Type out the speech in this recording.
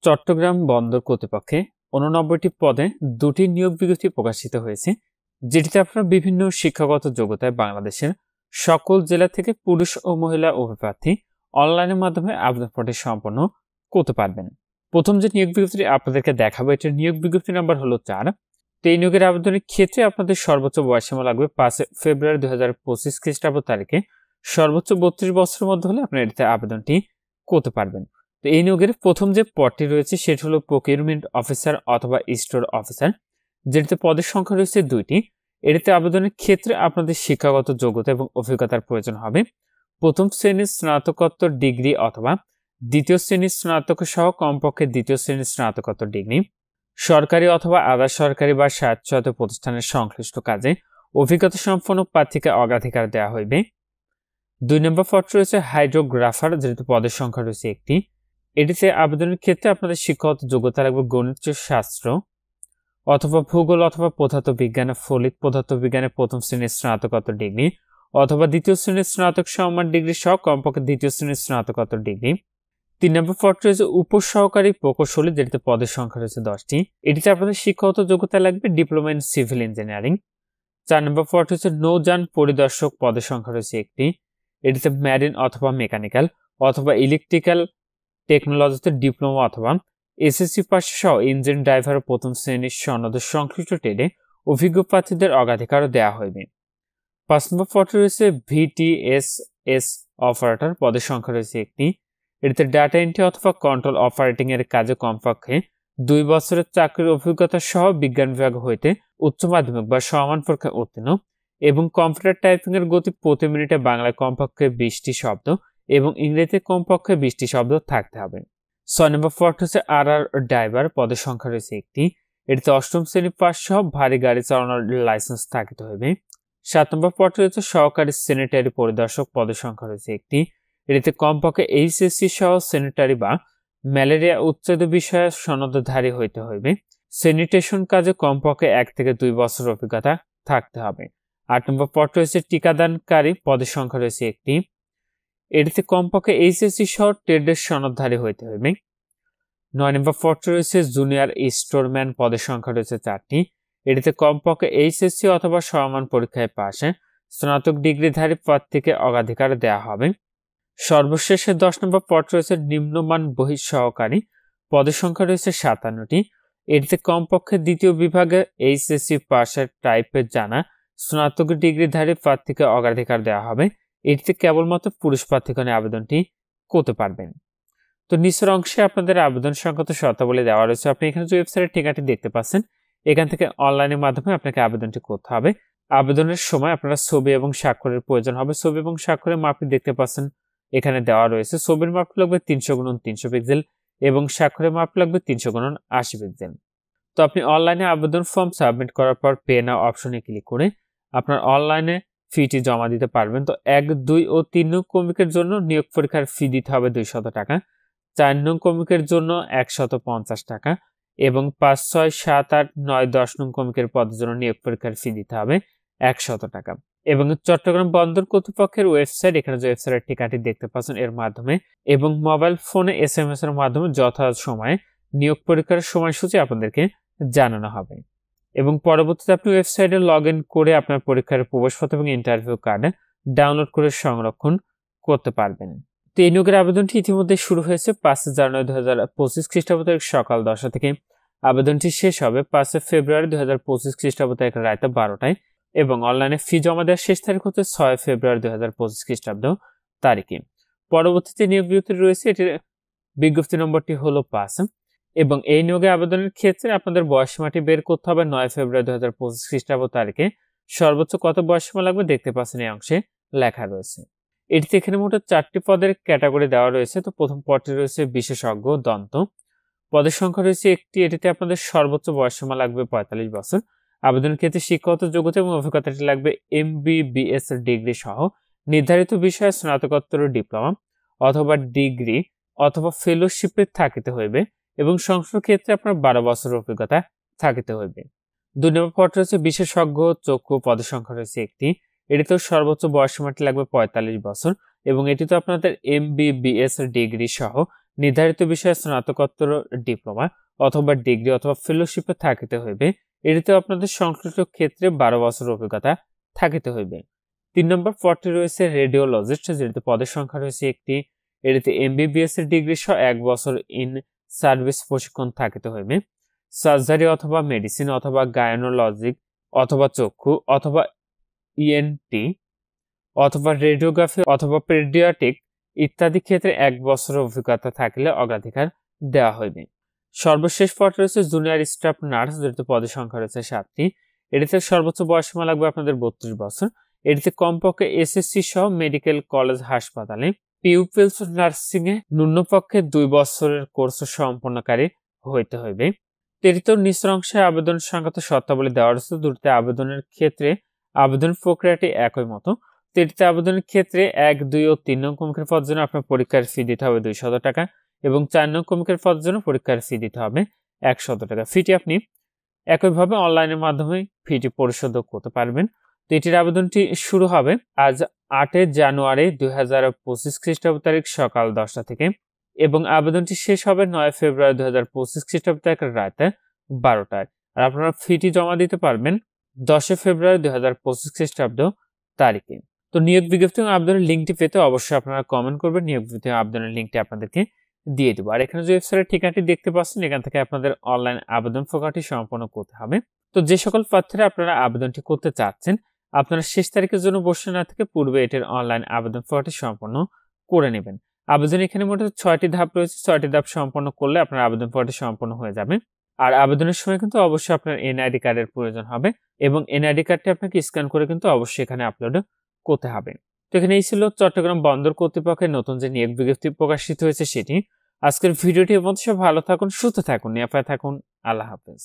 চট্টগ্রাম বন্দর কর্তৃপক্ষে ৮৯টি পদে ২টি নিয়োগ বিজ্ঞপ্তি প্রকাশিত হয়েছে, যেটিতে আপনারা বিভিন্ন শিক্ষাগত যোগ্যতায় বাংলাদেশের সকল জেলা থেকে পুরুষ ও মহিলা উভয় প্রার্থী অনলাইনের মাধ্যমে আবেদনপত্রটি সম্পন্ন করতে পারবেন। প্রথম যে নিয়োগ বিজ্ঞপ্তিটি আপনাদেরকে দেখাবো, এটার নিয়োগ বিজ্ঞপ্তি নাম্বার হলো ৪। তো এই নিয়োগের আবেদনের ক্ষেত্রে আপনাদের সর্বোচ্চ বয়সসীমা লাগবে ৫ ফেব্রুয়ারি ২০২৫ খ্রিস্টাব্দ তারিখে। সর্বোচ্চ ৩২ বছরের মধ্যে হলে আপনারা এটিতে আবেদনটি করতে পারবেন। তো এই নিয়োগের প্রথম যে পদটি রয়েছে সেটি হলো প্রকিউরমেন্ট অফিসার অথবা স্টোর অফিসার, যেটিতে পদের সংখ্যা রয়েছে ২টি। এটিতে আবেদনের ক্ষেত্রে আপনাদের শিক্ষাগত যোগ্যতা এবং অভিজ্ঞতার প্রয়োজন হবে। প্রথম শ্রেণীর স্নাতকোত্তর ডিগ্রি অথবা দ্বিতীয় শ্রেণীর স্নাতক সহ কমপক্ষে দ্বিতীয় শ্রেণীর স্নাতকোত্তর ডিগ্রি, সরকারি অথবা আধা সরকারি বা স্বায়ত্তশাসিত প্রতিষ্ঠানের সংশ্লিষ্ট কাজে অভিজ্ঞতা সম্পন্ন প্রার্থীকে অগ্রাধিকার দেওয়া হইবে। ২ নম্বর পদটি রয়েছে হাইড্রোগ্রাফার, যেহেতু পদের সংখ্যা রয়েছে ১টি। এটিতে আবেদনের ক্ষেত্রে আপনাদের শিক্ষাগত যোগ্যতা লাগবে গণিত শাস্ত্র অথবা ভূগোল অথবা পদার্থবিজ্ঞানে ফলিত পদার্থবিজ্ঞানে প্রথম শ্রেণীর স্নাতকোত্তর ডিগ্রি অথবা দ্বিতীয় শ্রেণীর স্নাতক সম্মান ডিগ্রি সহ কমপক্ষে দ্বিতীয় শ্রেণীর স্নাতকোত্তর ডিগ্রি। ৩ নম্বর পদটি রয়েছে উপসহকারী প্রকৌশলী, যেটিতে পদের সংখ্যা রয়েছে 10টি। এটিতে আপনাদের শিক্ষাগত যোগ্যতা লাগবে ডিপ্লোমা ইন সিভিল ইঞ্জিনিয়ারিং। ৪ নম্বর পদটি হচ্ছে নৌযান পরিদর্শক, পদের সংখ্যা রয়েছে 1টি। এটিতে ম্যারিন অথবা মেকানিক্যাল অথবা ইলেকট্রিক্যাল টেকনোলজিতে ডিপ্লোমা অথবা এসএসসি পাস সহ ইঞ্জিন ড্রাইভার প্রথম শ্রেণীর সনদ সংশ্লিষ্ট ট্রেডে অভিজ্ঞ প্রার্থীদের অগ্রাধিকারও দেওয়া হইবে। ৫ নম্বর পদটি রয়েছে ভিটিএসএস অপারেটর, পদের সংখ্যা রয়েছে 1টি। এটিতে ডাটা এন্ট্রি অথবা কন্ট্রোল অপারেটিং এর কাজে কমপক্ষে 2 বছরের চাকরির অভিজ্ঞতা সহ বিজ্ঞান বিভাগ হইতে উচ্চ মাধ্যমিক বা সমান পরীক্ষায় উত্তীর্ণ এবং কম্পিউটার টাইপিং এর গতি প্রতি মিনিটে বাংলায় কমপক্ষে 20টি শব্দ এবং ইংরেজিতে কমপক্ষে 20টি শব্দ থাকতে হবে। ৬ নম্বর পদটি হচ্ছে আরআর ড্রাইভার, পদের সংখ্যা রয়েছে 1টি। এটিতে 8ম শ্রেণী পাস সহ ভারী গাড়ি চালানোর লাইসেন্স থাকিতে হইবে। ৭ নম্বর পদটি রয়েছে সহকারী স্যানিটারি পরিদর্শক, পদের সংখ্যা রয়েছে 1টি। এটিতে কমপক্ষে এইচএসসি সহ স্যানিটারি বা ম্যালেরিয়া উচ্ছেদ বিষয়ে সনদধারী হইতে হইবে। স্যানিটেশন কাজে কমপক্ষে 1 থেকে 2 বছর অভিজ্ঞতা থাকতে হবে। ৮ নম্বর পদটি রয়েছে টিকাদানকারী, পদের সংখ্যা রয়েছে 1টি। এটিতে কমপক্ষে এইচএসসি সহ ট্রেডের সনদধারী হইতে হইবে। ৯ নম্বর পদটি রয়েছে জুনিয়র স্টোরম্যান, পদের সংখ্যা রয়েছে 4টি। এটিতে কমপক্ষে এইচএসসি অথবা সমমান পরীক্ষায় পাশে স্নাতক ডিগ্রিধারী প্রার্থীকে অগ্রাধিকার দেওয়া হবে। সর্বশেষে 10 নম্বর পদ রয়েছে নিম্নমান বহিঃ সহকারী, পদের সংখ্যা রয়েছে 57টি। এটিতে কমপক্ষে দ্বিতীয় বিভাগে এইচএসসি পাশের টাইপের জানা স্নাতক ডিগ্রিধারী প্রার্থীকে অগ্রাধিকার দেওয়া হবে। এটিতে কেবলমাত্র পুরুষ প্রার্থীগণে আবেদনটি করতে পারবেন। তো নিচের অংশে আপনাদের আবেদন সংক্রান্ত শর্তাবলী দেওয়া রয়েছে। আপনি এখানে যে ওয়েবসাইটের ঠিকানাটি দেখতে পাচ্ছেন, এখান থেকে অনলাইনের মাধ্যমে আপনাকে আবেদনটি করতে হবে। আবেদনের সময় আপনারা ছবি এবং স্বাক্ষরের প্রয়োজন হবে। ছবি এবং স্বাক্ষরের মাপটি দেখতে পাচ্ছেন এখানে দেওয়া রয়েছে। ছবির মাপ লাগবে 300x300 পিক্সেল এবং স্বাক্ষরের মাপ লাগবে 300x80 পিক্সেল। তো আপনি অনলাইনে আবেদন ফর্ম সাবমিট করার পর পে নাও অপশনে ক্লিক করে আপনার অনলাইনে ফিটি জমা দিতে পারবেন। তো 1, 2 ও 3 নং ক্রমিকের জন্য নিয়োগ পরীক্ষার ফি দিতে হবে 200 টাকা, 4 নং ক্রমিকের জন্য 150 টাকা এবং 5, 6, 7, 8, 9, 10 নং ক্রমিকের পদের জন্য নিয়োগ পরীক্ষার ফি দিতে হবে 100 টাকা। এবং চট্টগ্রাম বন্দর কর্তৃপক্ষের ওয়েবসাইট, এখানে যে ওয়েবসাইটের ঠিকানাটি দেখতে পাচ্ছেন এর মাধ্যমে এবং মোবাইল ফোনে SMS এর মাধ্যমে যথাযথ সময়ে নিয়োগ পরীক্ষার সময়সূচি আপনাদেরকে জানানো হবে এবং পরবর্তীতে আপনি ওয়েবসাইটে লগইন করে আপনার পরীক্ষার প্রবেশপত্র এবং ইন্টারভিউ কার্ড ডাউনলোড করে সংরক্ষণ করতে পারবেন। তো এই নিয়োগের আবেদনটি ইতিমধ্যে শুরু হয়েছে 5 জানুয়ারি 2025 খ্রিস্টাব্দ তারিখ সকাল 10টা থেকে। আবেদনটি শেষ হবে 5 ফেব্রুয়ারি 2025 খ্রিস্টাব্দ তারিখ রাত 12টায় এবং অনলাইনে ফি জমা দেওয়ার শেষ তারিখ হচ্ছে 6 ফেব্রুয়ারি 2025 খ্রিস্টাব্দ তারিখে। পরবর্তীতে নিয়োগ বিজ্ঞপ্তি রয়েছে, এটির বিজ্ঞপ্তি নম্বরটি হলো 5 এবং এই নিয়োগে আবেদনের ক্ষেত্রে আপনাদের বয়সসীমাটি বের করতে হবে 9 ফেব্রুয়ারি 2025 খ্রিস্টাব্দ তারিখে। সর্বোচ্চ কত বয়সসীমা লাগবে দেখতে পাচ্ছেন এই অংশে লেখা রয়েছে। এটিতে এখানে মোট 4টি পদের ক্যাটাগরি দেওয়া রয়েছে। তো প্রথম পদটি রয়েছে বিশেষজ্ঞ দন্ত, পদের সংখ্যা রয়েছে 1টি। এটিতে আপনাদের সর্বোচ্চ বয়সসীমা লাগবে 45 বছর। আবেদনের ক্ষেত্রে শিক্ষাগত যোগ্যতা এবং অভিজ্ঞতাটি লাগবে MBBS ডিগ্রি সহ নির্ধারিত বিষয়ে স্নাতকোত্তর ডিপ্লোমা অথবা ডিগ্রি অথবা ফেলোশিপে থাকিতে হইবে এবং সংশ্লিষ্ট ক্ষেত্রে আপনার 12 বছরের অভিজ্ঞতা থাকিতে হইবে। 2 নম্বর পদ রয়েছে বিশেষজ্ঞ চক্ষু, পদের সংখ্যা রয়েছে 1টি। এটিতেও সর্বোচ্চ বয়সসীমাটি লাগবে 45 বছর এবং এটিতে আপনাদের MBBS ডিগ্রি সহ নির্ধারিত বিষয়ে স্নাতকোত্তর ডিপ্লোমা অথবা ডিগ্রি অথবা ফেলোশিপে থাকিতে হইবে। এটিতে আপনাদের সংশ্লিষ্ট ক্ষেত্রে 12 বছর অভিজ্ঞতা থাকিতে হইবে। 3 নম্বর পদটি রয়েছে রেডিওলজিস্ট, যেটিতে পদের সংখ্যা রয়েছে একটি। এটিতে এমবিবিএস এর ডিগ্রি সহ 1 বছর ইন সার্ভিস প্রশিক্ষণ থাকিতে হইবে। সার্জারি অথবা মেডিসিন অথবা গাইনোলজিক অথবা চক্ষু অথবা ইএনটি অথবা রেডিওগ্রাফি অথবা পেডিয়াট্রিক ইত্যাদি ক্ষেত্রে 1 বছরের অভিজ্ঞতা থাকলে অগ্রাধিকার দেওয়া হইবে। সর্বশেষ পদ রয়েছে জুনিয়র স্টাফ নার্স, যেটিতে পদের সংখ্যা রয়েছে 7টি। এটিতে সর্বোচ্চ বয়সসীমা লাগবে আপনাদের 32 বছর। এটিতে কমপক্ষে এসএসসি সহ মেডিকেল কলেজ হাসপাতালে পিউপিলস নার্সিং এ ন্যূনপক্ষে 2 বছরের কোর্স সম্পন্নকারী হইতে হইবে। এটিতে নিচের অংশে আবেদন সংক্রান্ত শর্তাবলী দেওয়া রয়েছে। দুটিতে আবেদনের ক্ষেত্রে আবেদন প্রক্রিয়াটি একই মতো। এটিতে আবেদনের ক্ষেত্রে 1, 2 ও 3 নং কমিকের পদের জন্য আপনার পরীক্ষার ফি দিতে হবে 200 টাকা এবং 4 নং কমিকের পদের জন্য পরীক্ষার ফি দিতে হবে 100 টাকা। ফিটি আপনি একইভাবে অনলাইনের মাধ্যমে ফিটি পরিশোধ করতে পারবেন। তো এটির আবেদনটি শুরু হবে আজ 8 জানুয়ারি 2025 খ্রিস্টাব্দ তারিখ সকাল 10টা থেকে এবং আবেদনটি শেষ হবে 9 ফেব্রুয়ারি 2025 খ্রিস্টাব্দ তারিখ রাত 12টায়। আর আপনারা ফিটি জমা দিতে পারবেন 10 ফেব্রুয়ারি 2025 খ্রিস্টাব্দ তারিখে। তো নিয়োগ বিজ্ঞপ্তি এবং আবেদনের লিঙ্কটি পেতে অবশ্যই আপনারা কমেন্ট করবেন। নিয়োগ বিজ্ঞপ্তি আবেদনের লিঙ্কটি আপনাদেরকে দিয়ে দেবো। আর এখানে যে ওয়েবসাইটের ঠিকানাটি দেখতে পাচ্ছেন, এখান থেকে আপনাদের অনলাইন আবেদন প্রক্রিয়াটি সম্পন্ন করতে হবে। তো যে সকল প্রার্থীরা আপনারা আবেদনটি করতে চাচ্ছেন, আপনারা শেষ তারিখের জন্য বসে না থেকে পূর্বে এটির অনলাইন আবেদন প্রক্রিয়াটি সম্পন্ন করে নেবেন। আবেদন এখানে মোট 6টি ধাপ রয়েছে। 6টি ধাপ সম্পন্ন করলে আপনার আবেদন প্রক্রিয়াটি সম্পন্ন হয়ে যাবে। আর আবেদনের সময় কিন্তু অবশ্যই আপনার এনআইডি কার্ডের প্রয়োজন হবে এবং এনআইডি কার্ডটি আপনাকে স্ক্যান করে কিন্তু অবশ্যই এখানে আপলোড করতে হবে। তো এখানে এই ছিল চট্টগ্রাম বন্দর কর্তৃপক্ষের নতুন যে নিয়োগ বিজ্ঞপ্তি প্রকাশিত হয়েছে সেটি। আজকের ভিডিওটি মধ্যে সব ভালো থাকুন, সুস্থ থাকুন, নিরাপদে থাকুন। আল্লাহ হাফেজ।